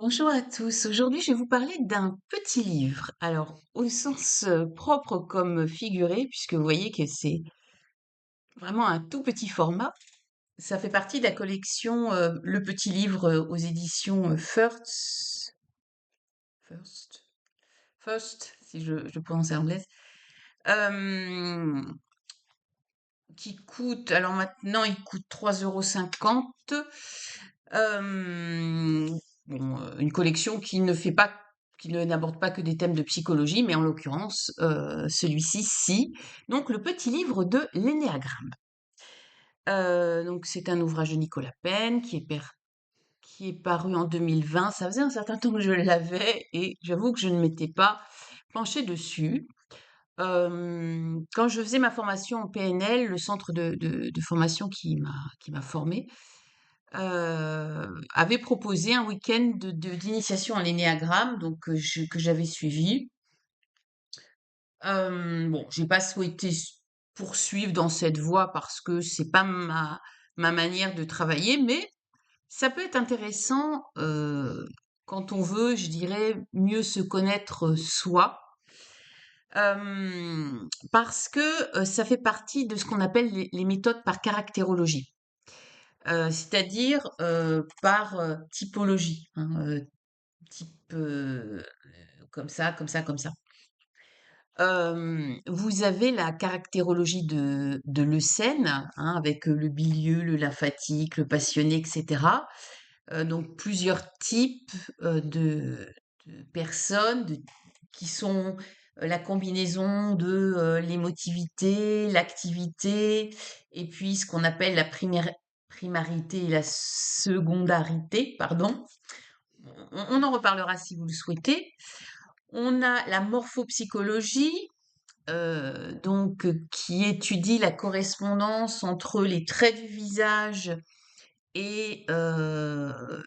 Bonjour à tous. Aujourd'hui, je vais vous parler d'un petit livre. Alors, au sens propre comme figuré, puisque vous voyez que c'est vraiment un tout petit format. Ça fait partie de la collection Le Petit Livre aux éditions First, First, si je prononce à l'anglaise, euh, qui coûte, alors maintenant, il coûte 3,50 €. Euh, une collection qui ne fait pas, qui n'aborde pas que des thèmes de psychologie, mais en l'occurrence, celui-ci, si. Donc, le petit livre de l'énéagramme. Donc, c'est un ouvrage de Nicolas Penn qui est paru en 2020. Ça faisait un certain temps que je l'avais et j'avoue que je ne m'étais pas penchée dessus. Quand je faisais ma formation en PNL, le centre de formation qui m'a formée, avait proposé un week-end d'initiation à l'énéagramme, donc que j'avais suivi. Bon, j'ai pas souhaité poursuivre dans cette voie parce que c'est pas ma manière de travailler, mais ça peut être intéressant quand on veut, je dirais, mieux se connaître soi. Parce que ça fait partie de ce qu'on appelle les méthodes par caractérologie. C'est-à-dire par typologie, hein, type comme ça, comme ça, comme ça. Vous avez la caractérologie de Leucène, hein, avec le bilieux, le lymphatique, le passionné, etc. Donc plusieurs types de personnes qui sont la combinaison de l'émotivité, l'activité, et puis ce qu'on appelle la primarité et la secondarité, pardon. On en reparlera si vous le souhaitez. On a la morphopsychologie, qui étudie la correspondance entre les traits du visage et, euh,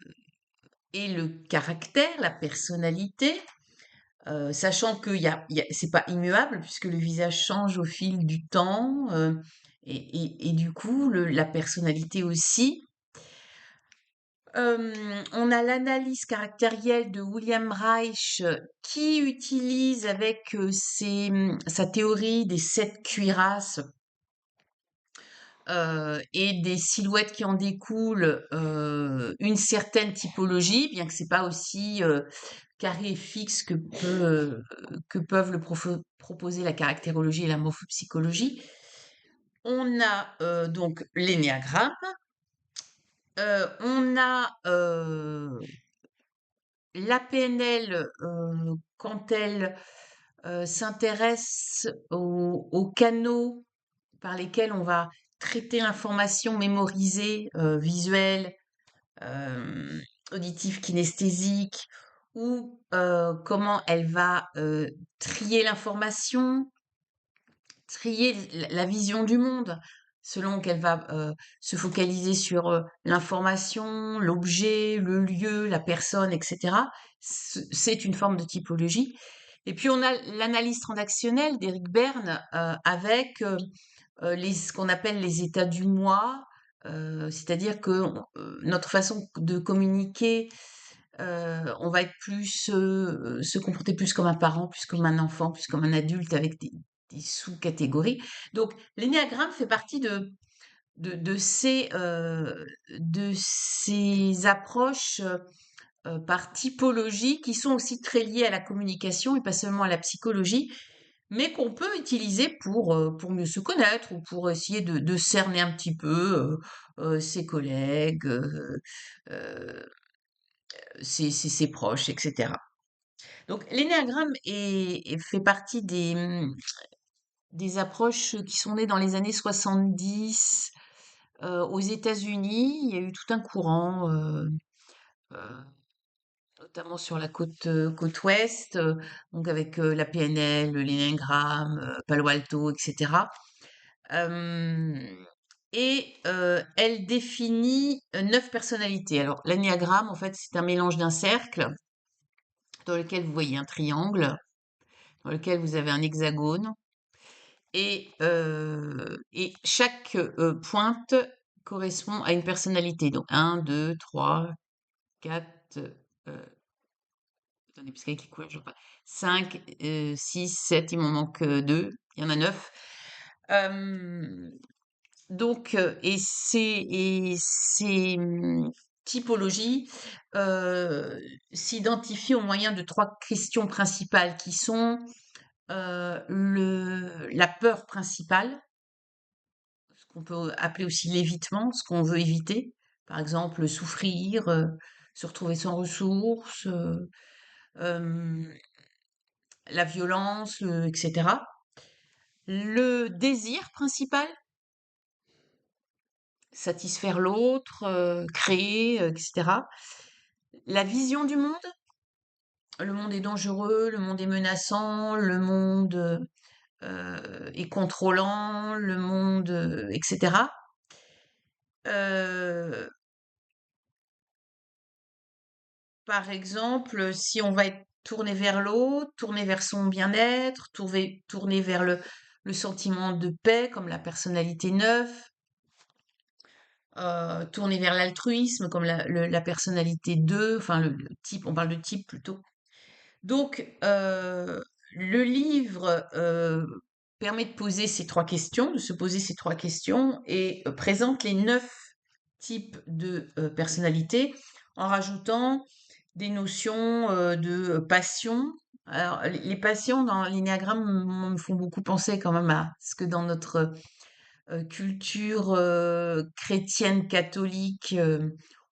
et le caractère, la personnalité, sachant que c'est pas immuable puisque le visage change au fil du temps, et du coup la personnalité aussi. On a l'analyse caractérielle de William Reich qui utilise avec sa théorie des 7 cuirasses et des silhouettes qui en découlent, une certaine typologie, bien que c'est pas aussi carré et fixe que peuvent proposer la caractérologie et la morphopsychologie. On a donc l'énéagramme, on a la PNL quand elle s'intéresse aux canaux par lesquels on va traiter l'information mémorisée, visuelle, euh, auditive, kinesthésique, ou comment elle va trier l'information, trier la vision du monde, selon qu'elle va se focaliser sur l'information, l'objet, le lieu, la personne, etc. C'est une forme de typologie. Et puis on a l'analyse transactionnelle d'Éric Berne avec ce qu'on appelle les états du moi, c'est-à-dire que notre façon de communiquer, on va être plus, se comporter plus comme un parent, plus comme un enfant, plus comme un adulte avec des sous-catégories. Donc, l'énéagramme fait partie de ces approches par typologie qui sont aussi très liées à la communication et pas seulement à la psychologie, mais qu'on peut utiliser pour mieux se connaître ou pour essayer de cerner un petit peu ses collègues, euh, ses proches, etc. Donc, l'énéagramme fait partie des approches qui sont nées dans les années 70 aux États-Unis. Il y a eu tout un courant, euh, notamment sur la côte ouest, donc avec la PNL, l'énéagramme, Palo Alto, etc. Euh, elle définit 9 personnalités. Alors, l'énéagramme, en fait, c'est un mélange d'un cercle dans lequel vous voyez un triangle, dans lequel vous avez un hexagone, et chaque pointe correspond à une personnalité. Donc, un, 2, 3, 4, Attendez, parce qu'avec les couleurs, je vois pas. 5, 6, 7, il m'en manque 2. Il y en a 9. Euh, donc, et ces typologies euh, s'identifient au moyen de trois questions principales qui sont la peur principale, ce qu'on peut appeler aussi l'évitement, ce qu'on veut éviter. Par exemple, souffrir, se retrouver sans ressources, euh, la violence, etc. Le désir principal, satisfaire l'autre, créer, etc. La vision du monde, le monde est dangereux, le monde est menaçant, le monde est contrôlant, le monde, etc. Euh, Par exemple, si on va être tourné vers l'autre, tourné vers son bien-être, tourné vers le sentiment de paix, comme la personnalité 9, tourné vers l'altruisme, comme la personnalité 2, enfin le type, on parle de type plutôt. Donc, le livre permet de poser ces trois questions, de se poser ces trois questions et présente les 9 types de personnalités en rajoutant des notions de passion. Alors, les passions dans l'énéagramme me font beaucoup penser quand même à ce que dans notre culture chrétienne catholique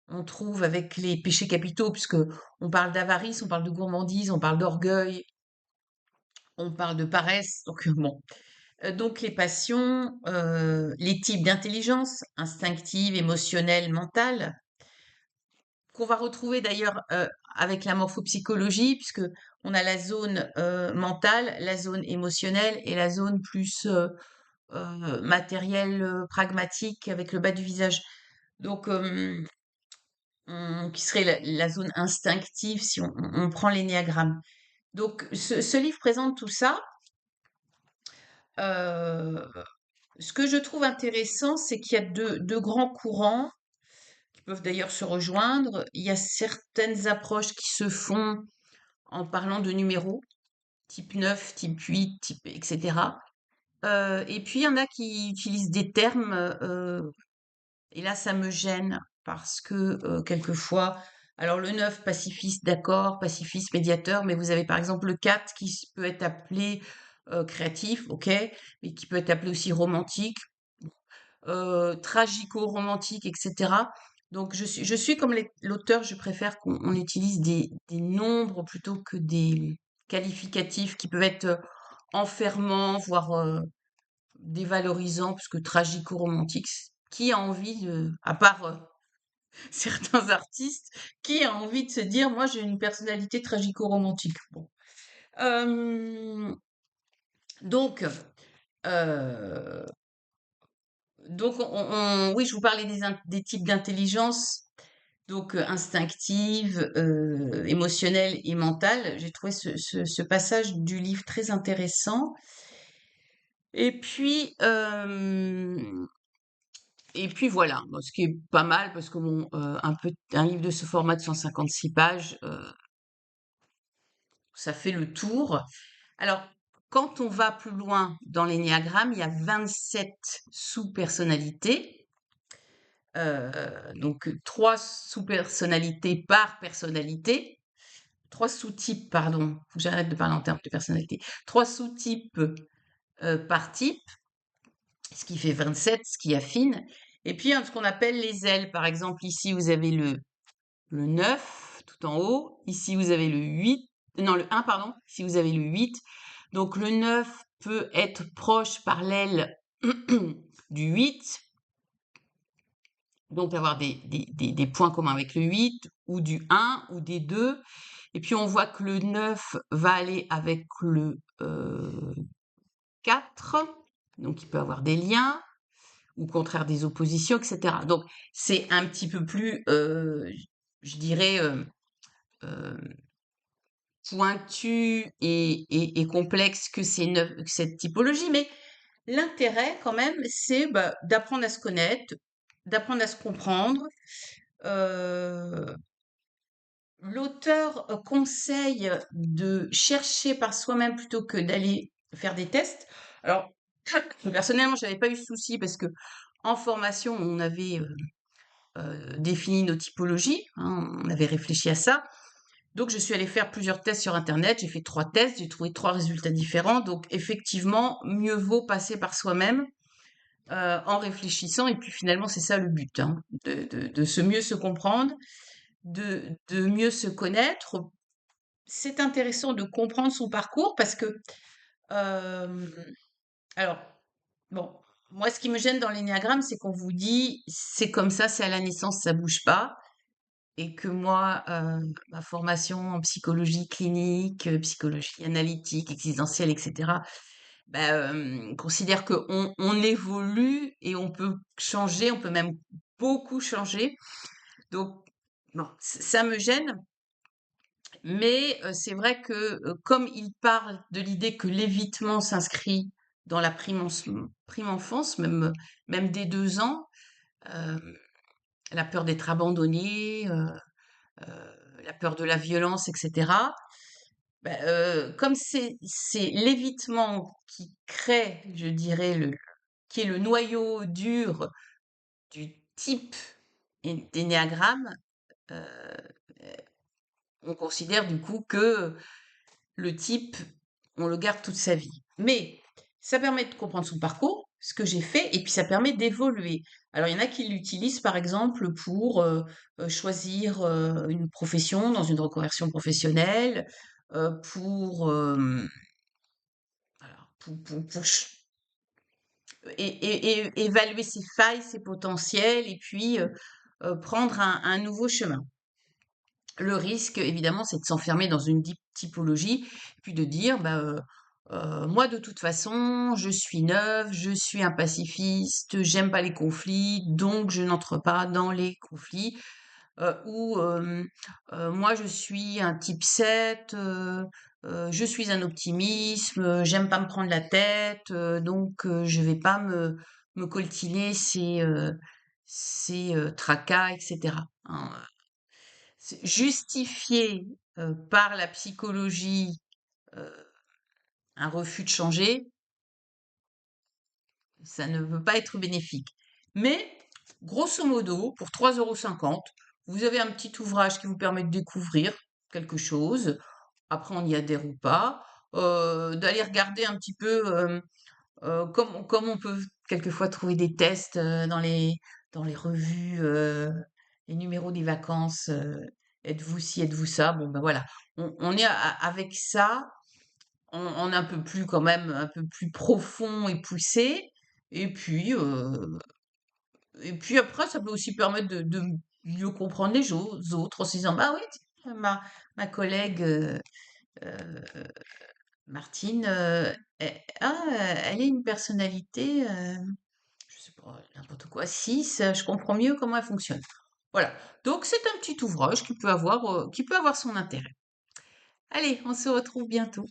on trouve avec les péchés capitaux, puisque on parle d'avarice, on parle de gourmandise, on parle d'orgueil, on parle de paresse. Donc bon, donc les passions, les types d'intelligence instinctive, émotionnelle, mentale, qu'on va retrouver d'ailleurs avec la morphopsychologie, puisque on a la zone mentale, la zone émotionnelle et la zone plus matérielle, pragmatique avec le bas du visage. Donc, qui serait la zone instinctive si on prend l'énéagramme. Donc, ce livre présente tout ça. Euh, Ce que je trouve intéressant, c'est qu'il y a deux grands courants qui peuvent d'ailleurs se rejoindre. Il y a certaines approches qui se font en parlant de numéros, type 9, type 8, type, etc. Et puis, il y en a qui utilisent des termes, et là, ça me gêne parce que quelquefois, alors le 9 pacifiste, d'accord, pacifiste, médiateur, mais vous avez par exemple le 4 qui peut être appelé créatif, ok, mais qui peut être appelé aussi romantique, tragico-romantique, etc. Donc je suis comme l'auteur, je préfère qu'on utilise des nombres plutôt que des qualificatifs qui peuvent être enfermants, voire dévalorisants, parce que tragico-romantique, qui a envie de, à part certains artistes, qui a envie de se dire, moi j'ai une personnalité tragico-romantique. Bon. Euh, donc, euh, oui, je vous parlais des types d'intelligence, donc instinctive, émotionnelle et mentale. J'ai trouvé ce passage du livre très intéressant. Et puis, voilà, bon, ce qui est pas mal parce que bon, un livre de ce format de 156 pages, ça fait le tour. Alors, quand on va plus loin dans l'énéagramme, il y a 27 sous-personnalités. Donc 3 sous-personnalités par personnalité, 3 sous-types, pardon, faut que j'arrête de parler en termes de personnalité. 3 sous-types par type, ce qui fait 27, ce qui affine. Et puis, ce qu'on appelle les ailes. Par exemple, ici, vous avez le 9 tout en haut. Ici, vous avez le 8. Non, le 1, pardon. Ici, vous avez le 8. Donc, le 9 peut être proche par l'aile du 8. Donc, avoir des points communs avec le 8, ou du 1, ou des 2. Et puis, on voit que le 9 va aller avec le 4. Donc, il peut avoir des liens, ou au contraire des oppositions, etc. Donc, c'est un petit peu plus, je dirais, euh, pointu et complexe que que cette typologie, mais l'intérêt quand même, c'est bah, d'apprendre à se connaître, d'apprendre à se comprendre. Euh, l'auteur conseille de chercher par soi-même plutôt que d'aller faire des tests. Alors, personnellement, j'avais pas eu ce souci parce que en formation, on avait défini nos typologies, hein, on avait réfléchi à ça. Donc, je suis allée faire plusieurs tests sur Internet. J'ai fait 3 tests, j'ai trouvé 3 résultats différents. Donc, effectivement, mieux vaut passer par soi-même en réfléchissant. Et puis, finalement, c'est ça le but, hein, de mieux se comprendre, de mieux se connaître. C'est intéressant de comprendre son parcours parce que, euh, alors, bon, moi, ce qui me gêne dans l'énéagramme, c'est qu'on vous dit, c'est comme ça, c'est à la naissance, ça bouge pas. Et que moi, ma formation en psychologie clinique, psychologie analytique, existentielle, etc., considère qu'on évolue et on peut changer, on peut même beaucoup changer. Donc, bon, ça me gêne, mais c'est vrai que comme il parle de l'idée que l'évitement s'inscrit dans la prime enfance, même dès 2 ans, euh, la peur d'être abandonné, la peur de la violence, etc. Comme c'est l'évitement qui crée, je dirais, qui est le noyau dur du type d'énéagramme, euh, on considère du coup que le type, on le garde toute sa vie. Mais ça permet de comprendre son parcours, ce que j'ai fait, et puis ça permet d'évoluer. Alors, il y en a qui l'utilisent, par exemple, pour choisir une profession dans une reconversion professionnelle, pour, alors, évaluer ses failles, ses potentiels, et puis prendre un nouveau chemin. Le risque, évidemment, c'est de s'enfermer dans une typologie, puis de dire, moi, de toute façon, je suis neuve, je suis un pacifiste, j'aime pas les conflits, donc je n'entre pas dans les conflits. Ou moi, je suis un type 7, je suis un optimisme, j'aime pas me prendre la tête, donc je vais pas me coltiner ces tracas, etc. Hein. Justifier par la psychologie euh, un refus de changer, ça ne veut pas être bénéfique. Mais, grosso modo, pour 3,50 €, vous avez un petit ouvrage qui vous permet de découvrir quelque chose. Après, on y adhère ou pas. D'aller regarder un petit peu, comme on peut quelquefois trouver des tests dans les revues, les numéros des vacances. Êtes-vous ci, êtes-vous ça? Bon, ben voilà. On est avec ça, on est un peu plus quand même, un peu plus profond et poussé. Et puis, après, ça peut aussi permettre de mieux comprendre les autres en se disant, bah oui, tiens, ma collègue euh, Martine, elle est une personnalité, je sais pas, n'importe quoi, 6, je comprends mieux comment elle fonctionne. Voilà. Donc, c'est un petit ouvrage qui peut avoir son intérêt. Allez, on se retrouve bientôt.